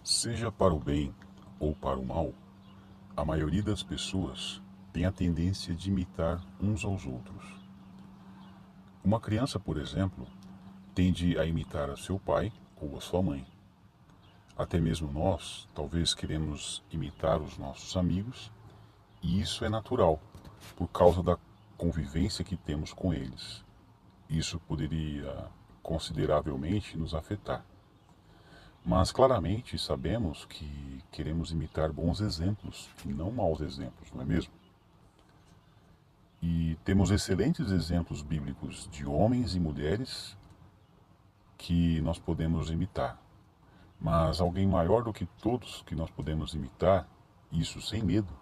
Seja para o bem ou para o mal, a maioria das pessoas tem a tendência de imitar uns aos outros. Uma criança, por exemplo, tende a imitar a seu pai ou a sua mãe. Até mesmo nós, talvez queremos imitar os nossos amigos, e isso é natural, por causa da convivência que temos com eles. Isso poderia consideravelmente nos afetar. Mas claramente sabemos que queremos imitar bons exemplos e não maus exemplos, não é mesmo? E temos excelentes exemplos bíblicos de homens e mulheres que nós podemos imitar. Mas alguém maior do que todos que nós podemos imitar, isso sem medo,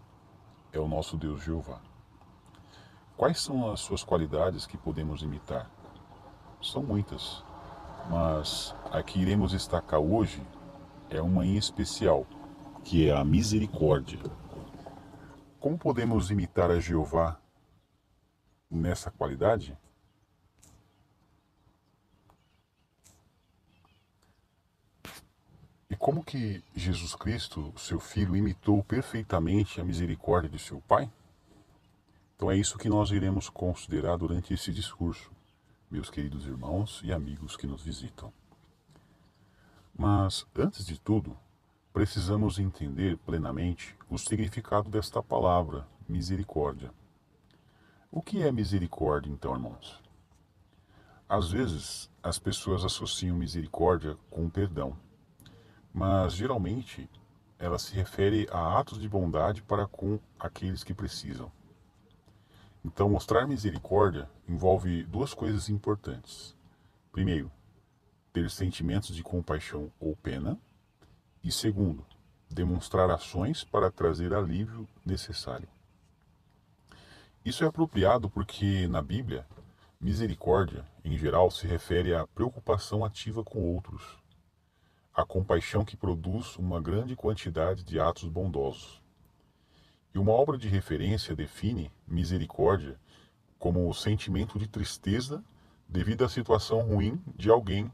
é o nosso Deus Jeová. Quais são as suas qualidades que podemos imitar? São muitas, mas a que iremos destacar hoje é uma em especial, que é a misericórdia. Como podemos imitar a Jeová nessa qualidade? E como que Jesus Cristo, seu Filho, imitou perfeitamente a misericórdia de seu Pai? Então é isso que nós iremos considerar durante esse discurso, meus queridos irmãos e amigos que nos visitam. Mas, antes de tudo, precisamos entender plenamente o significado desta palavra, misericórdia. O que é misericórdia, então, irmãos? Às vezes, as pessoas associam misericórdia com perdão, mas geralmente ela se refere a atos de bondade para com aqueles que precisam. Então, mostrar misericórdia envolve duas coisas importantes. Primeiro, ter sentimentos de compaixão ou pena, e segundo, demonstrar ações para trazer alívio necessário. Isso é apropriado porque, na Bíblia, misericórdia, em geral, se refere à preocupação ativa com outros, a compaixão que produz uma grande quantidade de atos bondosos. E uma obra de referência define misericórdia como o sentimento de tristeza devido à situação ruim de alguém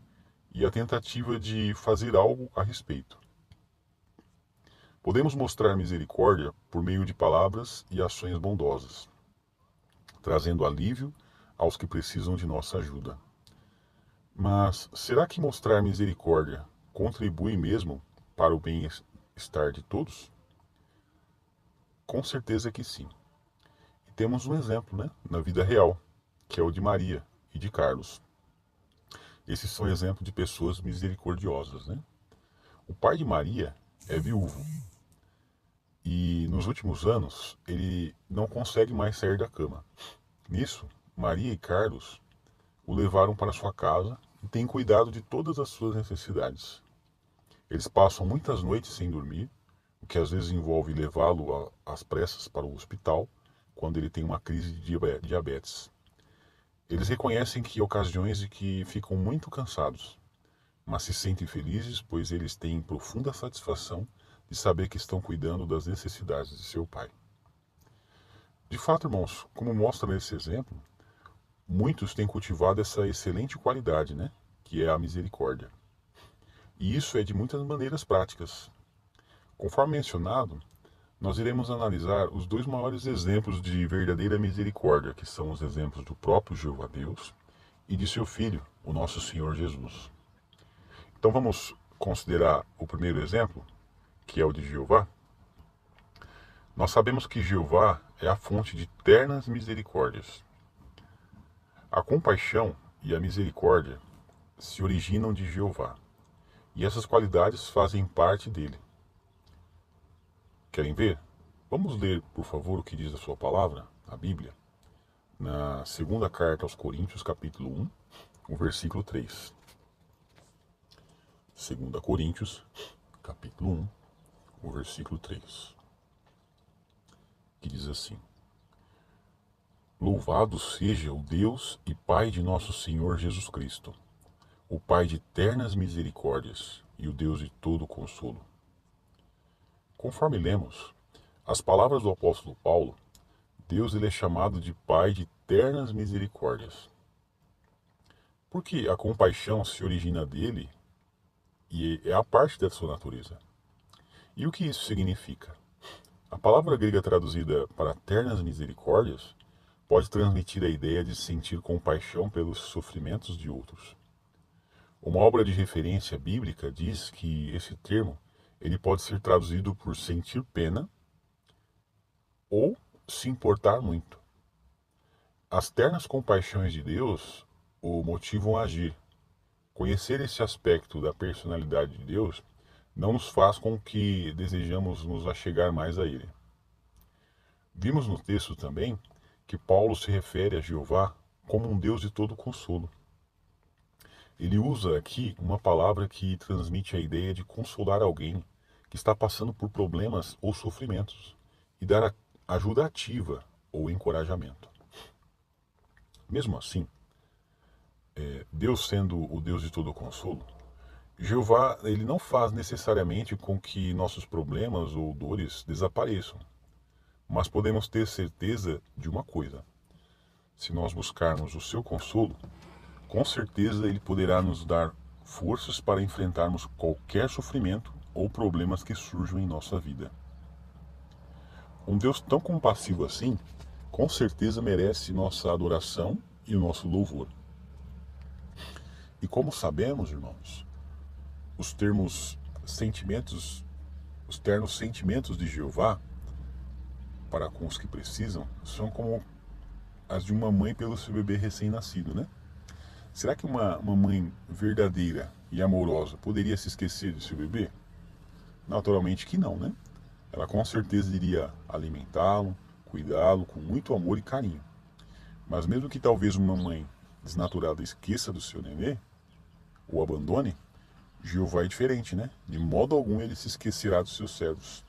e a tentativa de fazer algo a respeito. Podemos mostrar misericórdia por meio de palavras e ações bondosas, trazendo alívio aos que precisam de nossa ajuda. Mas será que mostrar misericórdia contribui mesmo para o bem-estar de todos? Com certeza que sim. E temos um exemplo, né, na vida real, que é o de Maria e de Carlos. Esses são exemplos de pessoas misericordiosas, né? O pai de Maria é viúvo e nos últimos anos ele não consegue mais sair da cama. Nisso, Maria e Carlos o levaram para sua casa e têm cuidado de todas as suas necessidades. Eles passam muitas noites sem dormir, o que às vezes envolve levá-lo às pressas para o hospital quando ele tem uma crise de diabetes. Eles reconhecem que há ocasiões em que ficam muito cansados, mas se sentem felizes, pois eles têm profunda satisfação de saber que estão cuidando das necessidades de seu pai. De fato, irmãos, como mostra nesse exemplo, muitos têm cultivado essa excelente qualidade, né? Que é a misericórdia. E isso é de muitas maneiras práticas. Conforme mencionado, nós iremos analisar os dois maiores exemplos de verdadeira misericórdia, que são os exemplos do próprio Jeová Deus e de seu Filho, o nosso Senhor Jesus. Então vamos considerar o primeiro exemplo, que é o de Jeová. Nós sabemos que Jeová é a fonte de ternas misericórdias. A compaixão e a misericórdia se originam de Jeová, e essas qualidades fazem parte dele. Querem ver? Vamos ler, por favor, o que diz a sua palavra, a Bíblia, na segunda carta aos Coríntios, capítulo 1, o versículo 3. 2 Coríntios, capítulo 1, o versículo 3, que diz assim: Louvado seja o Deus e Pai de nosso Senhor Jesus Cristo, o Pai de ternas misericórdias e o Deus de todo consolo. Conforme lemos, as palavras do apóstolo Paulo, Deus ele é chamado de Pai de ternas misericórdias. Porque a compaixão se origina dele e é a parte da sua natureza. E o que isso significa? A palavra grega traduzida para ternas misericórdias pode transmitir a ideia de sentir compaixão pelos sofrimentos de outros. Uma obra de referência bíblica diz que esse termo ele pode ser traduzido por sentir pena ou se importar muito. As ternas compaixões de Deus o motivam a agir. Conhecer esse aspecto da personalidade de Deus não nos faz com que desejamos nos achegar mais a Ele. Vimos no texto também que Paulo se refere a Jeová como um Deus de todo consolo. Ele usa aqui uma palavra que transmite a ideia de consolar alguém que está passando por problemas ou sofrimentos e dar ajuda ativa ou encorajamento. Mesmo assim, Deus sendo o Deus de todo consolo, Jeová ele não faz necessariamente com que nossos problemas ou dores desapareçam, mas podemos ter certeza de uma coisa: se nós buscarmos o seu consolo, com certeza ele poderá nos dar forças para enfrentarmos qualquer sofrimento ou problemas que surjam em nossa vida. Um Deus tão compassivo assim, com certeza merece nossa adoração e o nosso louvor. E como sabemos, irmãos, os ternos sentimentos de Jeová para com os que precisam são como as de uma mãe pelo seu bebê recém-nascido, né? Será que uma mãe verdadeira e amorosa poderia se esquecer de seu bebê? Naturalmente que não, né? Ela com certeza iria alimentá-lo, cuidá-lo com muito amor e carinho. Mas mesmo que talvez uma mãe desnaturada esqueça do seu nenê, ou abandone, Jeová é diferente, né? De modo algum ele se esquecerá dos seus servos.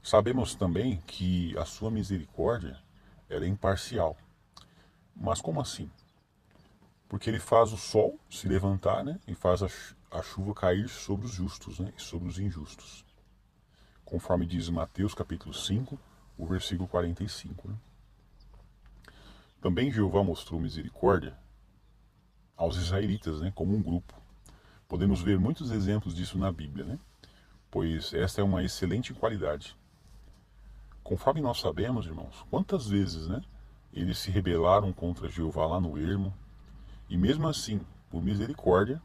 Sabemos também que a sua misericórdia ela é imparcial. Mas como assim? Porque ele faz o sol se levantar, né? E faz a chuva cair sobre os justos, né? E sobre os injustos. Conforme diz Mateus capítulo 5, o versículo 45. Né? Também Jeová mostrou misericórdia aos israelitas, né? Como um grupo. Podemos ver muitos exemplos disso na Bíblia, né? Pois esta é uma excelente qualidade. Conforme nós sabemos, irmãos, quantas vezes, né? Eles se rebelaram contra Jeová lá no ermo, e mesmo assim, por misericórdia,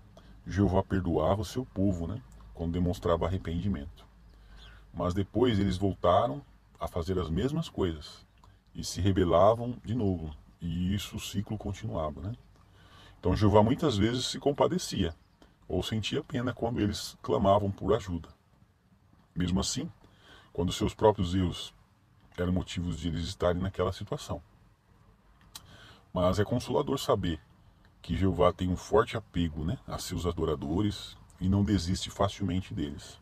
Jeová perdoava o seu povo, né, quando demonstrava arrependimento. Mas depois eles voltaram a fazer as mesmas coisas e se rebelavam de novo, e isso o ciclo continuava, né? Então Jeová muitas vezes se compadecia ou sentia pena quando eles clamavam por ajuda. Mesmo assim, quando seus próprios erros eram motivos de eles estarem naquela situação. Mas é consolador saber que Jeová tem um forte apego, né, a seus adoradores e não desiste facilmente deles.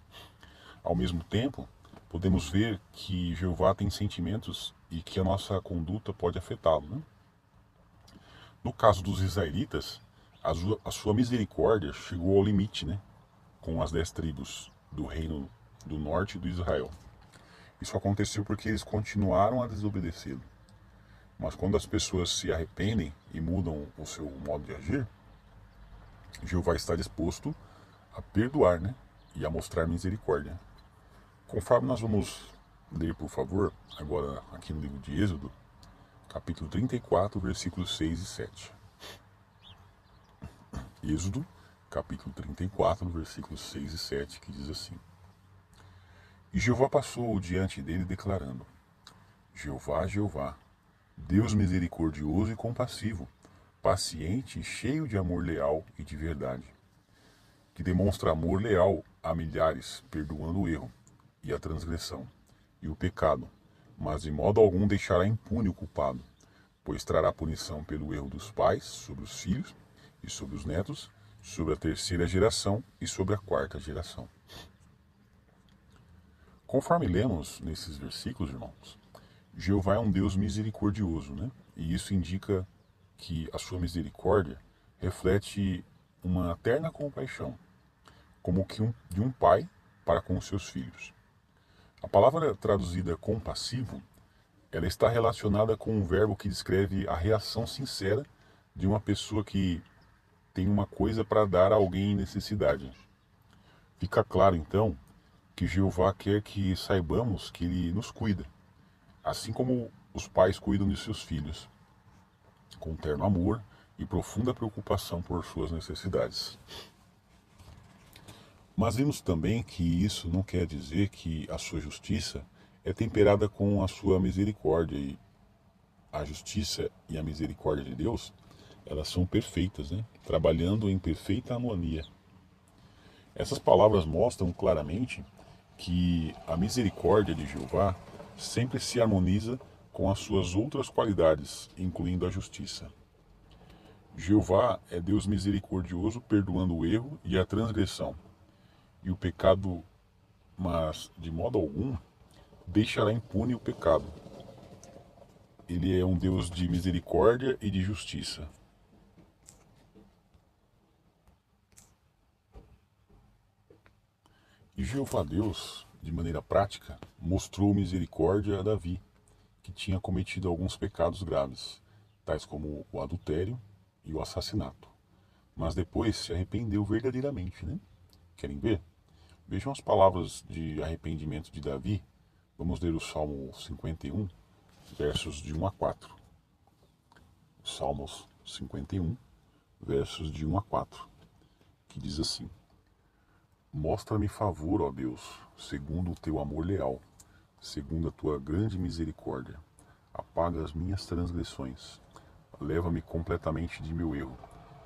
Ao mesmo tempo, podemos ver que Jeová tem sentimentos e que a nossa conduta pode afetá-lo. Né? No caso dos israelitas, a sua misericórdia chegou ao limite, né, com as 10 tribos do reino do norte de Israel. Isso aconteceu porque eles continuaram a desobedecê-lo. Mas quando as pessoas se arrependem e mudam o seu modo de agir, Jeová está disposto a perdoar, né? E a mostrar misericórdia. Conforme nós vamos ler, por favor, agora aqui no livro de Êxodo, capítulo 34, versículos 6 e 7. Êxodo, capítulo 34, versículos 6 e 7, que diz assim: E Jeová passou diante dele declarando: Jeová, Jeová, Deus misericordioso e compassivo, paciente e cheio de amor leal e de verdade, que demonstra amor leal a milhares, perdoando o erro e a transgressão e o pecado, mas de modo algum deixará impune o culpado, pois trará punição pelo erro dos pais sobre os filhos e sobre os netos, sobre a terceira geração e sobre a quarta geração. Conforme lemos nesses versículos, irmãos, Jeová é um Deus misericordioso, né? E isso indica que a sua misericórdia reflete uma terna compaixão, como que de um pai para com os seus filhos. A palavra traduzida compassivo, ela está relacionada com um verbo que descreve a reação sincera de uma pessoa que tem uma coisa para dar a alguém em necessidade. Fica claro, então, que Jeová quer que saibamos que Ele nos cuida, assim como os pais cuidam de seus filhos, com terno amor e profunda preocupação por suas necessidades. Mas vimos também que isso não quer dizer que a sua justiça é temperada com a sua misericórdia, e a justiça e a misericórdia de Deus, elas são perfeitas, né? Trabalhando em perfeita harmonia. Essas palavras mostram claramente que a misericórdia de Jeová sempre se harmoniza com as suas outras qualidades, incluindo a justiça. Jeová é Deus misericordioso, perdoando o erro e a transgressão, e o pecado, mas de modo algum deixará impune o pecado. Ele é um Deus de misericórdia e de justiça. E Jeová Deus, de maneira prática, mostrou misericórdia a Davi, que tinha cometido alguns pecados graves, tais como o adultério e o assassinato. Mas depois se arrependeu verdadeiramente, né? Querem ver? Vejam as palavras de arrependimento de Davi. Vamos ler o Salmo 51, versos de 1 a 4. Salmos 51, versos de 1 a 4, que diz assim: Mostra-me favor, ó Deus, segundo o teu amor leal, segundo a tua grande misericórdia. Apaga as minhas transgressões, leva-me completamente de meu erro,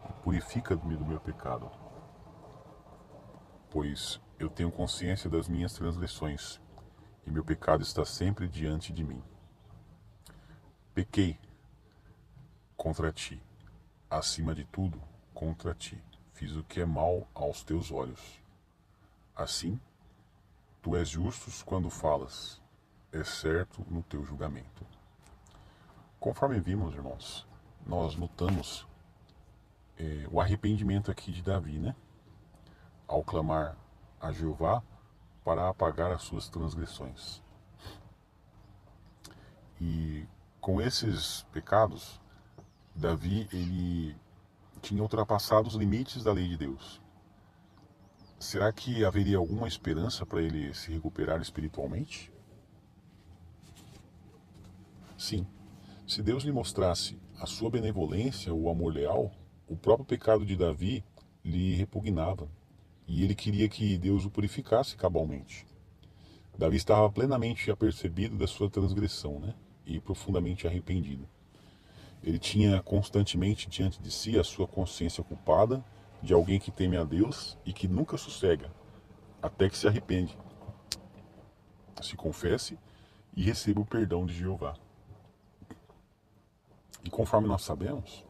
e purifica-me do meu pecado. Pois eu tenho consciência das minhas transgressões, e meu pecado está sempre diante de mim. Pequei contra ti, acima de tudo, contra ti. Fiz o que é mal aos teus olhos. Assim, tu és justo quando falas, és certo no teu julgamento. Conforme vimos, irmãos, nós notamos o arrependimento aqui de Davi, né? Ao clamar a Jeová para apagar as suas transgressões. E com esses pecados, Davi ele tinha ultrapassado os limites da lei de Deus. Será que haveria alguma esperança para ele se recuperar espiritualmente? Sim. Se Deus lhe mostrasse a sua benevolência ou amor leal, o próprio pecado de Davi lhe repugnava, e ele queria que Deus o purificasse cabalmente. Davi estava plenamente apercebido da sua transgressão, né? E profundamente arrependido. Ele tinha constantemente diante de si a sua consciência culpada de alguém que teme a Deus e que nunca sossega, até que se arrepende, se confesse e receba o perdão de Jeová. E conforme nós sabemos,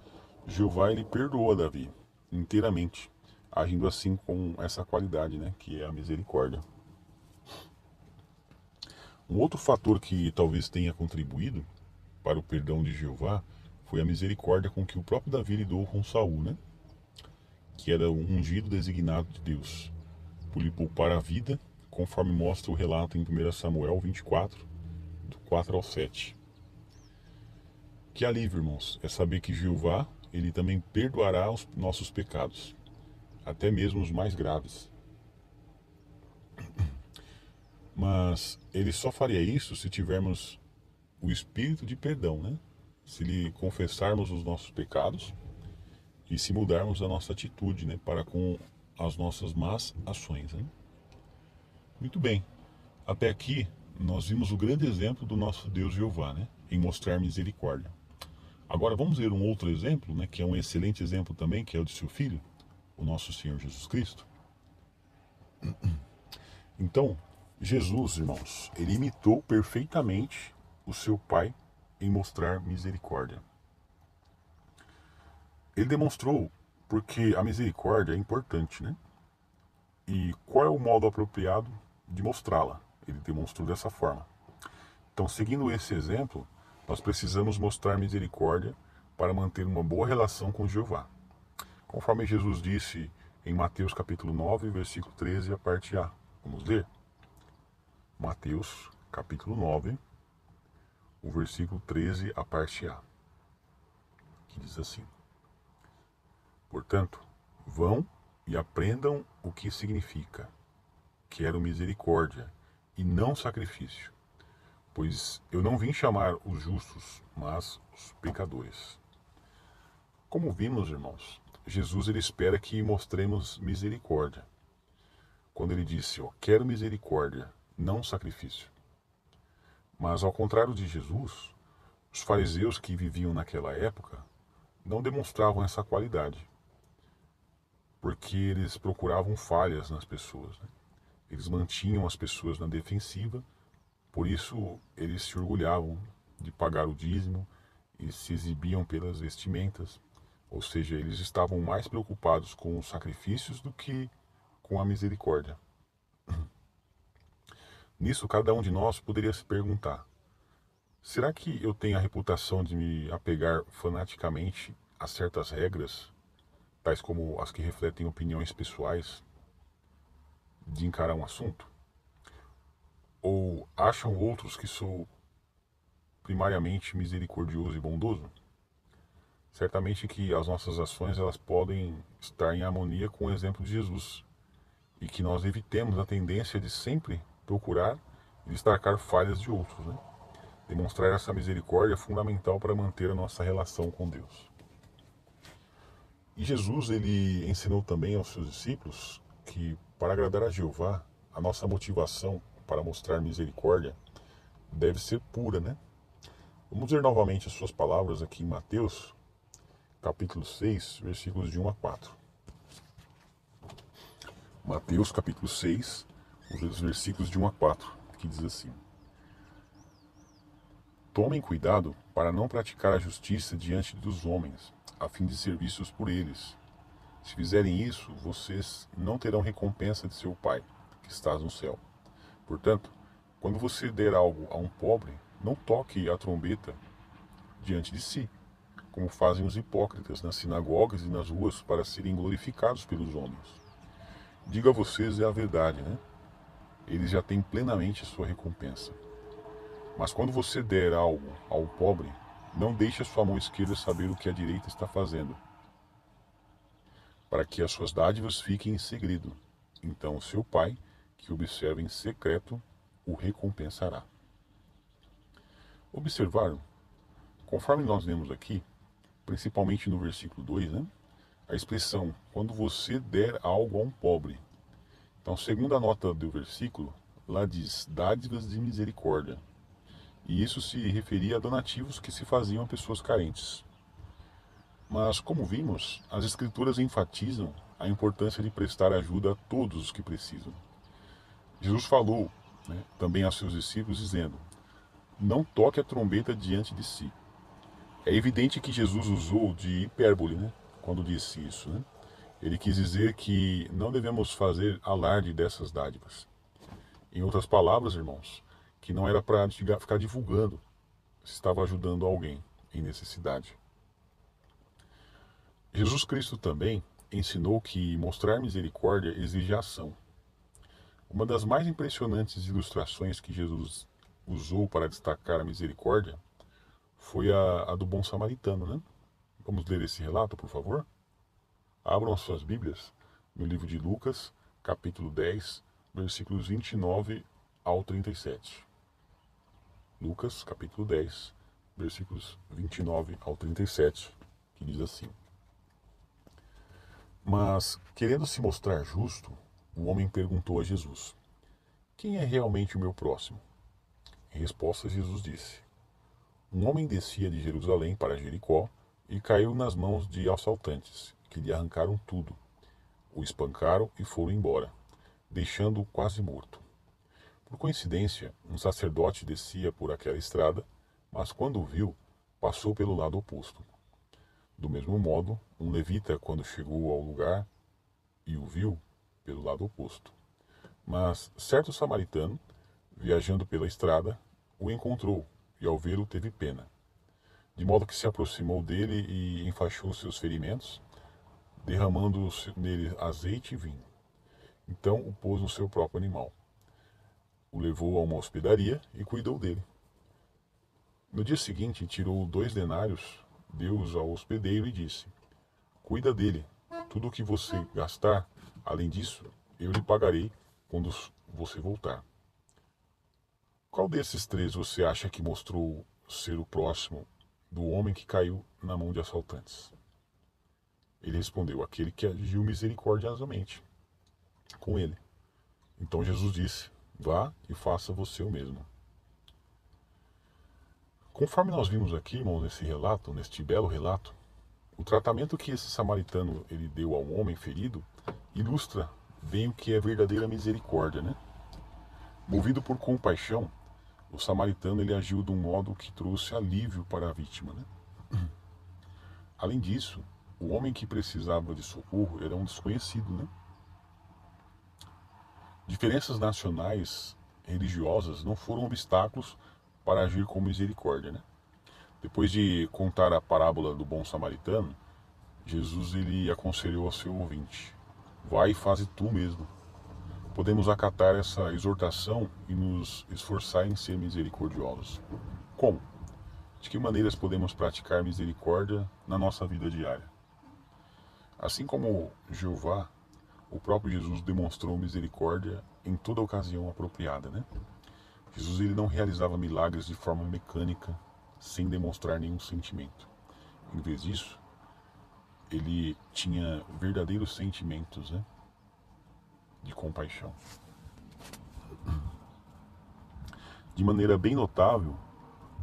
Jeová ele perdoou a Davi inteiramente, agindo assim com essa qualidade, né, que é a misericórdia. Um outro fator que talvez tenha contribuído para o perdão de Jeová foi a misericórdia com que o próprio Davi lidou com Saul, né, que era o ungido designado de Deus, por lhe poupar a vida, conforme mostra o relato em 1 Samuel 24, do 4 ao 7. Que alívio, irmãos, é saber que Jeová, ele também perdoará os nossos pecados, até mesmo os mais graves. Mas ele só faria isso se tivermos o espírito de perdão, né? Se lhe confessarmos os nossos pecados e se mudarmos a nossa atitude, né, para com as nossas más ações, né? Muito bem. Até aqui nós vimos o grande exemplo do nosso Deus Jeová, né, em mostrar misericórdia. Agora vamos ver um outro exemplo, né, que é um excelente exemplo também, que é o de seu Filho, o nosso Senhor Jesus Cristo. Então, Jesus, irmãos, ele imitou perfeitamente o seu Pai em mostrar misericórdia. Ele demonstrou porque a misericórdia é importante, né? E qual é o modo apropriado de mostrá-la? Ele demonstrou dessa forma. Então, seguindo esse exemplo, nós precisamos mostrar misericórdia para manter uma boa relação com Jeová. Conforme Jesus disse em Mateus capítulo 9, versículo 13, a parte A. Vamos ler? Mateus capítulo 9, o versículo 13, a parte A. Que diz assim: Portanto, vão e aprendam o que significa. quero misericórdia e não sacrifício, pois eu não vim chamar os justos, mas os pecadores. Como vimos, irmãos, Jesus ele espera que mostremos misericórdia. Quando ele disse, ó, quero misericórdia, não sacrifício. Mas ao contrário de Jesus, os fariseus que viviam naquela época não demonstravam essa qualidade, porque eles procuravam falhas nas pessoas, né? Eles mantinham as pessoas na defensiva, por isso eles se orgulhavam de pagar o dízimo e se exibiam pelas vestimentas, ou seja, eles estavam mais preocupados com os sacrifícios do que com a misericórdia. Nisso, cada um de nós poderia se perguntar: será que eu tenho a reputação de me apegar fanaticamente a certas regras, tais como as que refletem opiniões pessoais, de encarar um assunto? Ou acham outros que sou primariamente misericordioso e bondoso? Certamente que as nossas ações elas podem estar em harmonia com o exemplo de Jesus e que nós evitemos a tendência de sempre procurar e destacar falhas de outros, né? Demonstrar essa misericórdia é fundamental para manter a nossa relação com Deus. E Jesus ele ensinou também aos seus discípulos que para agradar a Jeová, a nossa motivação para mostrar misericórdia deve ser pura, né? Vamos ver novamente as suas palavras aqui em Mateus, capítulo 6, versículos de 1 a 4. Mateus, capítulo 6, os versículos de 1 a 4, que diz assim: Tomem cuidado para não praticar a justiça diante dos homens, a fim de ser vistos por eles. Se fizerem isso, vocês não terão recompensa de seu Pai, que estás no céu. Portanto, quando você der algo a um pobre, não toque a trombeta diante de si, como fazem os hipócritas nas sinagogas e nas ruas para serem glorificados pelos homens. Digo a vocês a verdade, né? Eles já têm plenamente a sua recompensa. Mas quando você der algo ao pobre, não deixe a sua mão esquerda saber o que a direita está fazendo, para que as suas dádivas fiquem em segredo. Então o seu Pai, que observa em secreto, o recompensará. Observaram? Conforme nós lemos aqui, principalmente no versículo 2, né? A expressão, quando você der algo a um pobre. Então, segundo a nota do versículo, lá diz, dádivas de misericórdia. E isso se referia a donativos que se faziam a pessoas carentes. Mas, como vimos, as Escrituras enfatizam a importância de prestar ajuda a todos os que precisam. Jesus falou, né, também aos seus discípulos, dizendo, não toque a trombeta diante de si. É evidente que Jesus usou de hipérbole, né, quando disse isso, né? Ele quis dizer que não devemos fazer alarde dessas dádivas. Em outras palavras, irmãos, que não era para ficar divulgando se estava ajudando alguém em necessidade. Jesus Cristo também ensinou que mostrar misericórdia exige ação. Uma das mais impressionantes ilustrações que Jesus usou para destacar a misericórdia foi a do bom samaritano, né? Vamos ler esse relato, por favor? Abram as suas Bíblias no livro de Lucas, capítulo 10, versículos 29 ao 37. Lucas, capítulo 10, versículos 29 ao 37, que diz assim: Mas, querendo se mostrar justo, o homem perguntou a Jesus: Quem é realmente o meu próximo? Em resposta, Jesus disse: Um homem descia de Jerusalém para Jericó e caiu nas mãos de assaltantes, que lhe arrancaram tudo. O espancaram e foram embora, deixando-o quase morto. Por coincidência, um sacerdote descia por aquela estrada, mas quando o viu, passou pelo lado oposto. Do mesmo modo, um levita, quando chegou ao lugar e o viu, pelo lado oposto. Mas certo samaritano, viajando pela estrada, o encontrou e ao vê-lo teve pena. De modo que se aproximou dele e enfaixou seus ferimentos, derramando nele azeite e vinho. Então o pôs no seu próprio animal. O levou a uma hospedaria e cuidou dele. No dia seguinte, tirou 2 denários, deu-os ao hospedeiro e disse: Cuida dele. Tudo o que você gastar, além disso, eu lhe pagarei quando você voltar. Qual desses três você acha que mostrou ser o próximo do homem que caiu na mão de assaltantes? Ele respondeu: aquele que agiu misericordiosamente com ele. Então Jesus disse: vá e faça você o mesmo. Conforme nós vimos aqui, irmãos, neste belo relato, o tratamento que esse samaritano ele deu ao homem ferido ilustra bem o que é verdadeira misericórdia, né? Movido por compaixão, o samaritano ele agiu de um modo que trouxe alívio para a vítima, né? Além disso, o homem que precisava de socorro era um desconhecido, né? Diferenças nacionais, religiosas, não foram obstáculos para agir com misericórdia, né? Depois de contar a parábola do bom samaritano, Jesus ele aconselhou ao seu ouvinte: vai e faze tu mesmo. Podemos acatar essa exortação e nos esforçar em ser misericordiosos. Como? De que maneiras podemos praticar misericórdia na nossa vida diária? Assim como Jeová, o próprio Jesus demonstrou misericórdia em toda ocasião apropriada, né? Jesus ele não realizava milagres de forma mecânica, sem demonstrar nenhum sentimento. Em vez disso, ele tinha verdadeiros sentimentos, né, de compaixão. De maneira bem notável,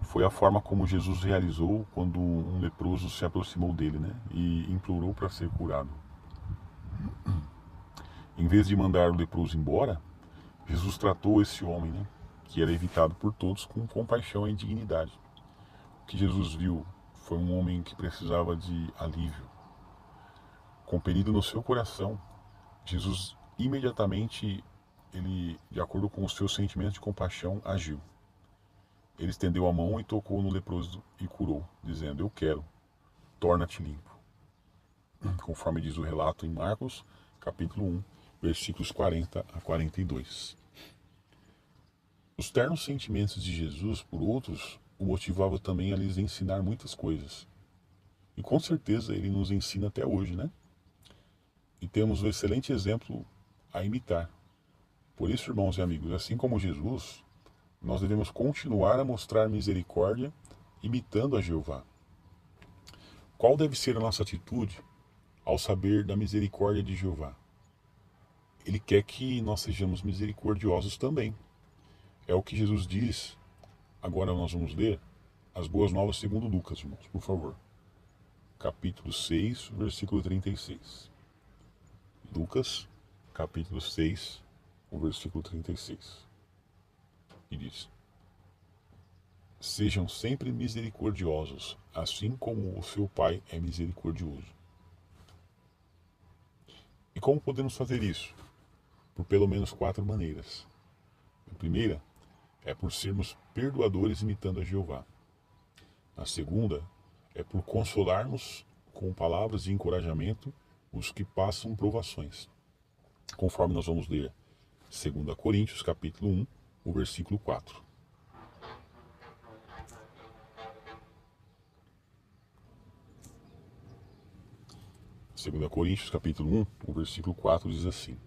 foi a forma como Jesus realizou quando um leproso se aproximou dele, né, e implorou para ser curado. Em vez de mandar o leproso embora, Jesus tratou esse homem, né, que era evitado por todos, com compaixão e dignidade. O que Jesus viu foi um homem que precisava de alívio. Compelido no seu coração, Jesus imediatamente, ele, de acordo com os seus sentimentos de compaixão, agiu. Ele estendeu a mão e tocou no leproso e curou, dizendo: eu quero, torna-te limpo. Conforme diz o relato em Marcos, capítulo 1, versículos 40 a 42. Os ternos sentimentos de Jesus por outros o motivavam também a lhes ensinar muitas coisas. E com certeza ele nos ensina até hoje, né? E temos um excelente exemplo a imitar. Por isso, irmãos e amigos, assim como Jesus, nós devemos continuar a mostrar misericórdia imitando a Jeová. Qual deve ser a nossa atitude ao saber da misericórdia de Jeová? Ele quer que nós sejamos misericordiosos também. É o que Jesus diz. Agora nós vamos ler as boas novas segundo Lucas, irmãos, por favor. Capítulo 6, versículo 36. Lucas, capítulo 6, o versículo 36. E diz: sejam sempre misericordiosos, assim como o seu Pai é misericordioso. E como podemos fazer isso? Por pelo menos 4 maneiras. A primeira é por sermos perdoadores imitando a Jeová. A segunda é por consolarmos com palavras de encorajamento os que passam provações. Conforme nós vamos ler 2 Coríntios, capítulo 1, o versículo 4. 2 Coríntios, capítulo 1, o versículo 4 diz assim: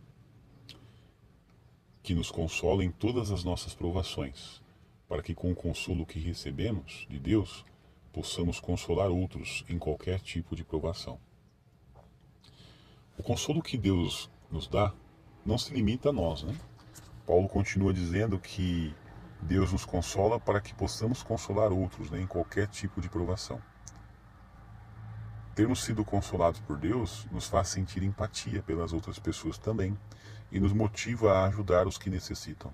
que nos consola em todas as nossas provações, para que com o consolo que recebemos de Deus, possamos consolar outros em qualquer tipo de provação. O consolo que Deus nos dá não se limita a nós, né? Paulo continua dizendo que Deus nos consola para que possamos consolar outros, né, em qualquer tipo de provação. Termos sido consolados por Deus nos faz sentir empatia pelas outras pessoas também e nos motiva a ajudar os que necessitam.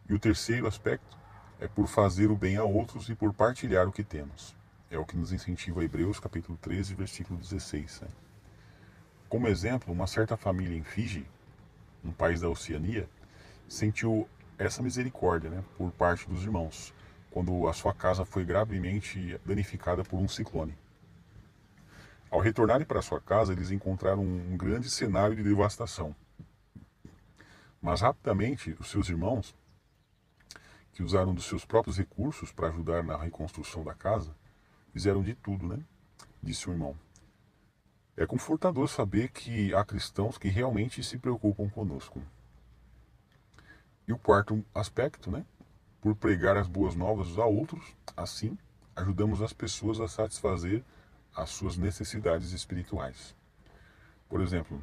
E o terceiro aspecto é por fazer o bem a outros e por partilhar o que temos. É o que nos incentiva Hebreus capítulo 13, versículo 16. Né? Como exemplo, uma certa família em Fiji, um país da Oceania, sentiu essa misericórdia, né, por parte dos irmãos, quando a sua casa foi gravemente danificada por um ciclone. Ao retornarem para sua casa, eles encontraram um grande cenário de devastação. Mas rapidamente, os seus irmãos, que usaram dos seus próprios recursos para ajudar na reconstrução da casa, fizeram de tudo, né? Disse o irmão. É confortador saber que há cristãos que realmente se preocupam conosco. E o quarto aspecto, né? Por pregar as boas novas a outros, assim ajudamos as pessoas a satisfazer as suas necessidades espirituais. Por exemplo,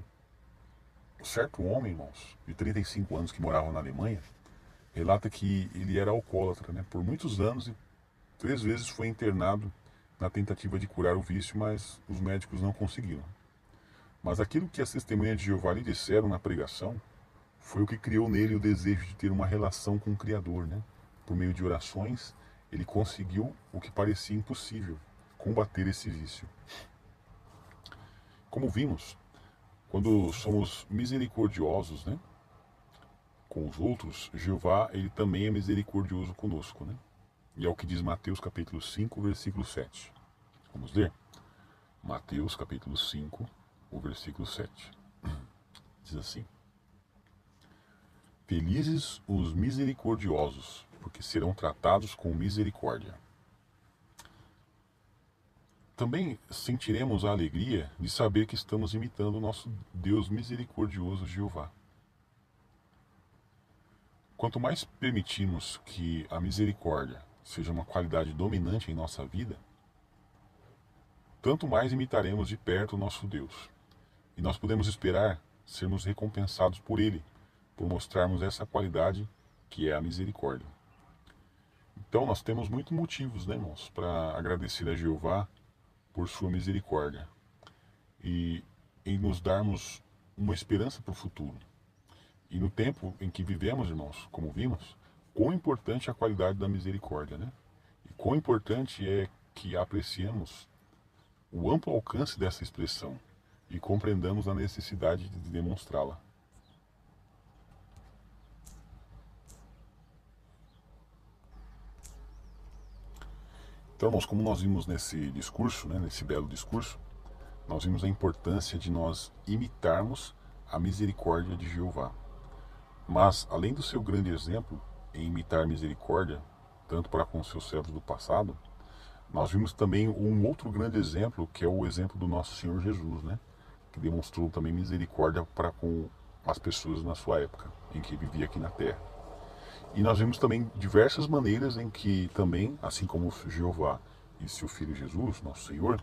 certo homem, irmãos, de 35 anos que morava na Alemanha, relata que ele era alcoólatra, né, por muitos anos e 3 vezes foi internado na tentativa de curar o vício, mas os médicos não conseguiram. Mas aquilo que as testemunhas de Jeová lhe disseram na pregação foi o que criou nele o desejo de ter uma relação com o Criador, né? Por meio de orações, ele conseguiu o que parecia impossível, combater esse vício. Como vimos, quando somos misericordiosos, né, com os outros, Jeová, ele também é misericordioso conosco, né? E é o que diz Mateus capítulo 5, versículo 7. Vamos ler? Mateus capítulo 5, o versículo 7. Diz assim: Felizes os misericordiosos, porque serão tratados com misericórdia. Também sentiremos a alegria de saber que estamos imitando o nosso Deus misericordioso Jeová. Quanto mais permitirmos que a misericórdia seja uma qualidade dominante em nossa vida, tanto mais imitaremos de perto o nosso Deus. E nós podemos esperar sermos recompensados por Ele, por mostrarmos essa qualidade que é a misericórdia. Então nós temos muitos motivos, né, irmãos, para agradecer a Jeová por sua misericórdia e em nos darmos uma esperança para o futuro. E no tempo em que vivemos, irmãos, como vimos, quão importante é a qualidade da misericórdia, né? E quão importante é que apreciemos o amplo alcance dessa expressão e compreendamos a necessidade de demonstrá-la. Então, irmãos, como nós vimos nesse discurso, né, nesse belo discurso, nós vimos a importância de nós imitarmos a misericórdia de Jeová. Mas, além do seu grande exemplo em imitar misericórdia, tanto para com os seus servos do passado, nós vimos também um outro grande exemplo, que é o exemplo do nosso Senhor Jesus, né? Que demonstrou também misericórdia para com as pessoas na sua época, em que vivia aqui na Terra. E nós vimos também diversas maneiras em que também, assim como Jeová e seu Filho Jesus, nosso Senhor,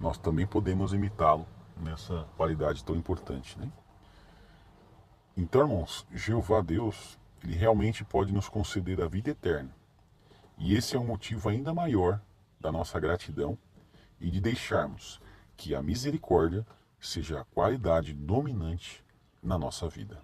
nós também podemos imitá-lo nessa qualidade tão importante, né? Então, irmãos, Jeová Deus, ele realmente pode nos conceder a vida eterna. E esse é um motivo ainda maior da nossa gratidão e de deixarmos que a misericórdia seja a qualidade dominante na nossa vida.